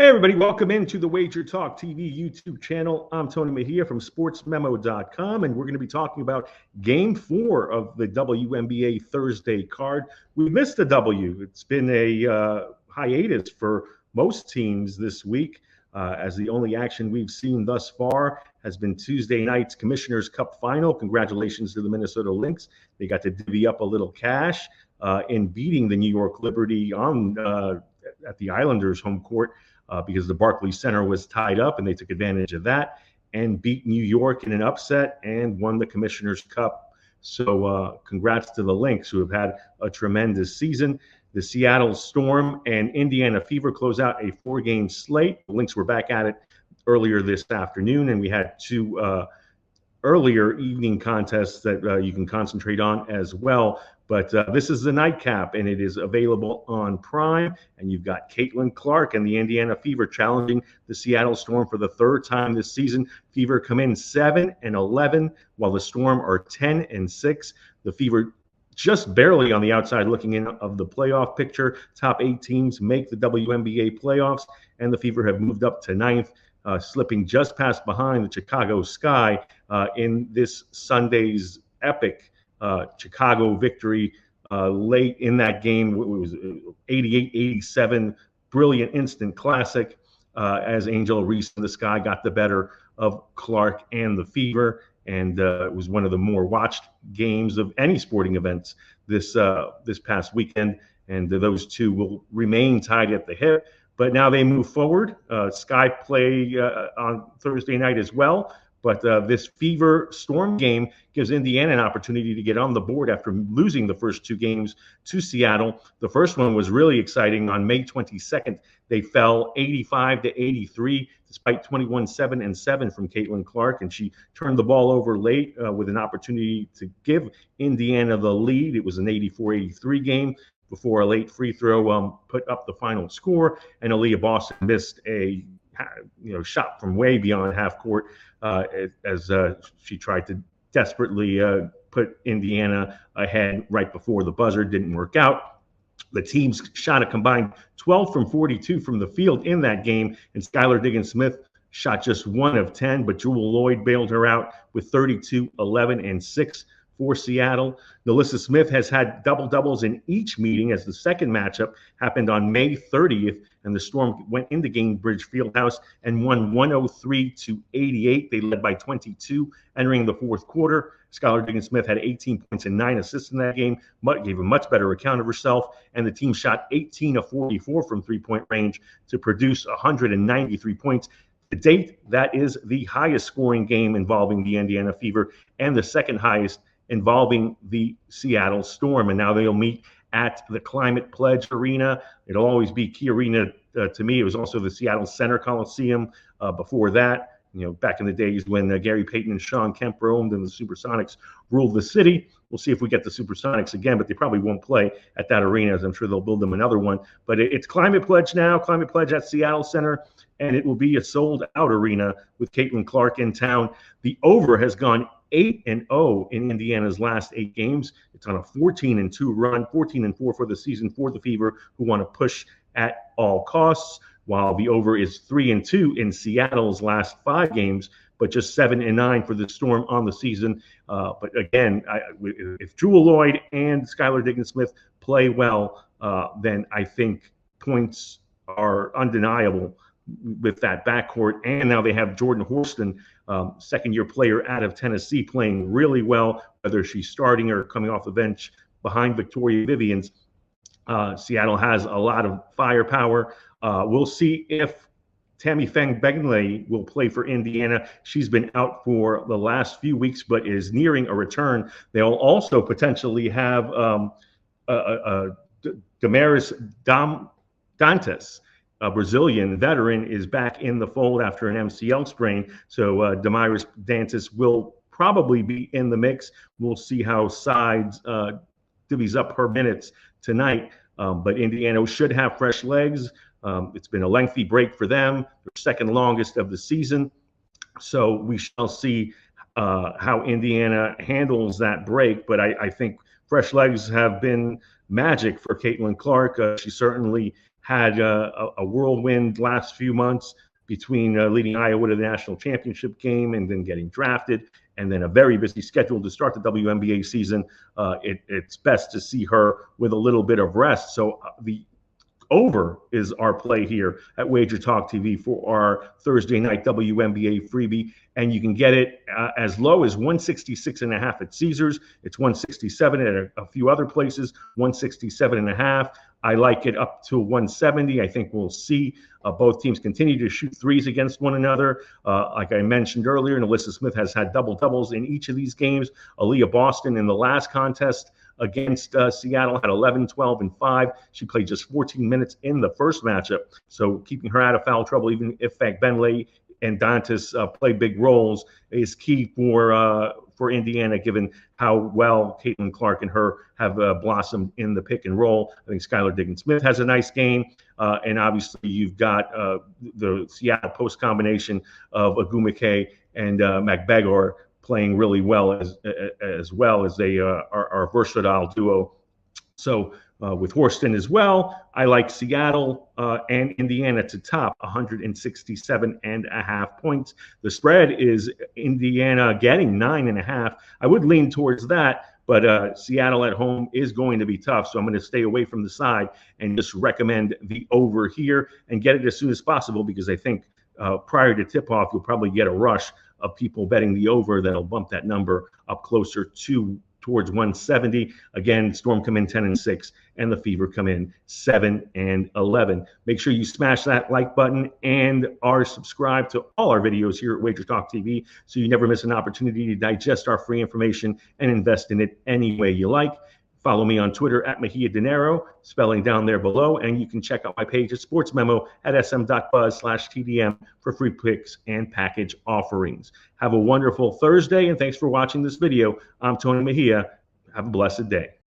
Hey, everybody, welcome into the Wager Talk TV YouTube channel. I'm Tony Mejia from sportsmemo.com, and we're going to be talking about Game 4 of the WNBA Thursday card. We missed a W. It's been a hiatus for most teams this week, as the only action we've seen thus far has been Tuesday night's Commissioner's Cup final. Congratulations to the Minnesota Lynx. They got to divvy up a little cash in beating the New York Liberty at the Islanders' home court. Because the Barclays Center was tied up, and they took advantage of that and beat New York in an upset and won the Commissioner's Cup. So congrats to the Lynx, who have had a tremendous season. The Seattle Storm and Indiana Fever close out a 4-game slate. The Lynx were back at it earlier this afternoon, and we had two earlier evening contests that you can concentrate on as well. But this is the nightcap, and it is available on Prime. And you've got Caitlin Clark and the Indiana Fever challenging the Seattle Storm for the third time this season. Fever come in 7-11, while the Storm are 10-6. The Fever just barely on the outside looking in of the playoff picture. Top 8 teams make the WNBA playoffs, and the Fever have moved up to 9th. Slipping just past behind the Chicago Sky in this Sunday's epic Chicago victory late in that game. It was 88-87, brilliant instant classic as Angel Reese in the Sky got the better of Clark and the Fever. And it was one of the more watched games of any sporting events this past weekend. And those two will remain tied at the hip. But now they move forward. Sky play on Thursday night as well. But this Fever Storm game gives Indiana an opportunity to get on the board after losing the first 2 games to Seattle. The first one was really exciting. On May 22nd, they fell 85-83, despite 21-7 from Caitlin Clark, and she turned the ball over late with an opportunity to give Indiana the lead. It was an 84-83 game before a late free throw put up the final score, and Aaliyah Boston missed a shot from way beyond half court as she tried to desperately put Indiana ahead right before the buzzer. Didn't work out. The teams shot a combined 12 from 42 from the field in that game, and Skylar Diggins-Smith shot just 1 of 10, but Jewel Lloyd bailed her out with 32, 11, and 6 for Seattle. Nalissa Smith has had double-doubles in each meeting, as the second matchup happened on May 30th, and the Storm went into Gainbridge Fieldhouse and won 103-88. They led by 22 entering the fourth quarter. Skylar Diggins-Smith had 18 points and 9 assists in that game, gave a much better account of herself, and the team shot 18 of 44 from three-point range to produce 193 points. To date, that is the highest scoring game involving the Indiana Fever and the second highest involving the Seattle Storm. And now they'll meet at the Climate Pledge Arena. It'll always be Key Arena to me. It was also the Seattle Center Coliseum before that. Back in the days when Gary Payton and Sean Kemp roamed and the Supersonics ruled the city. We'll see if we get the Supersonics again, but they probably won't play at that arena, as I'm sure they'll build them another one. But it's Climate Pledge now, Climate Pledge at Seattle Center, and it will be a sold-out arena with Caitlin Clark in town. The over has gone 8-0 in Indiana's last 8 games. It's on a 14-2 run, 14-4 for the season for the Fever, who want to push at all costs, while the over is 3-2 in Seattle's last 5 games, but just 7-9 for the Storm on the season. But again, if Jewel Lloyd and Skylar Diggins-Smith play well, then I think points are undeniable with that backcourt. And now they have Jordan Horston, second-year player out of Tennessee, playing really well, whether she's starting or coming off the bench behind Victoria Vivians. Seattle has a lot of firepower. We'll see if Tammy Feng-Begley will play for Indiana. She's been out for the last few weeks, but is nearing a return. They'll also potentially have Damaris Dantas, a Brazilian veteran, is back in the fold after an MCL sprain. So Damaris Dantas will probably be in the mix. We'll see how Sides divvies up her minutes tonight. But Indiana should have fresh legs. It's been a lengthy break for them, their second longest of the season. So we shall see how Indiana handles that break. But I think fresh legs have been magic for Caitlin Clark. She certainly had a whirlwind last few months between leading Iowa to the national championship game and then getting drafted, and then a very busy schedule to start the WNBA season. It's best to see her with a little bit of rest. So the over is our play here at Wager Talk TV for our Thursday night WNBA freebie, and you can get it as low as 166.5 at Caesars. It's 167 at a few other places, 167.5. I like it up to 170. I think we'll see both teams continue to shoot threes against one another. Like I mentioned earlier, Alyssa Smith has had double-doubles in each of these games. Aaliyah Boston in the last contest against Seattle had 11, 12, and 5. She played just 14 minutes in the first matchup. So keeping her out of foul trouble, even if Benley and Dantas play big roles, is key for Indiana, given how well Caitlin Clark and her have blossomed in the pick and roll. I think Skylar Diggins-Smith has a nice game. And obviously you've got the Seattle post combination of Agumake and McBegor playing really well as they are a versatile duo. So with Horston as well, I like Seattle and Indiana to top 167.5 points. The spread is Indiana getting 9.5. I would lean towards that, but Seattle at home is going to be tough. So I'm going to stay away from the side and just recommend the over here and get it as soon as possible, because I think prior to tip-off, you'll probably get a rush of people betting the over that'll bump that number up closer towards 170. Again, Storm come in 10-6, and the Fever come in 7-11. Make sure you smash that like button and are subscribed to all our videos here at Wager Talk TV, so you never miss an opportunity to digest our free information and invest in it any way you like. Follow me on Twitter at Mejia Dinero, spelling down there below, and you can check out my page at Sports Memo at sm.buzz/TDM for free picks and package offerings. Have a wonderful Thursday, and thanks for watching this video. I'm Tony Mejia. Have a blessed day.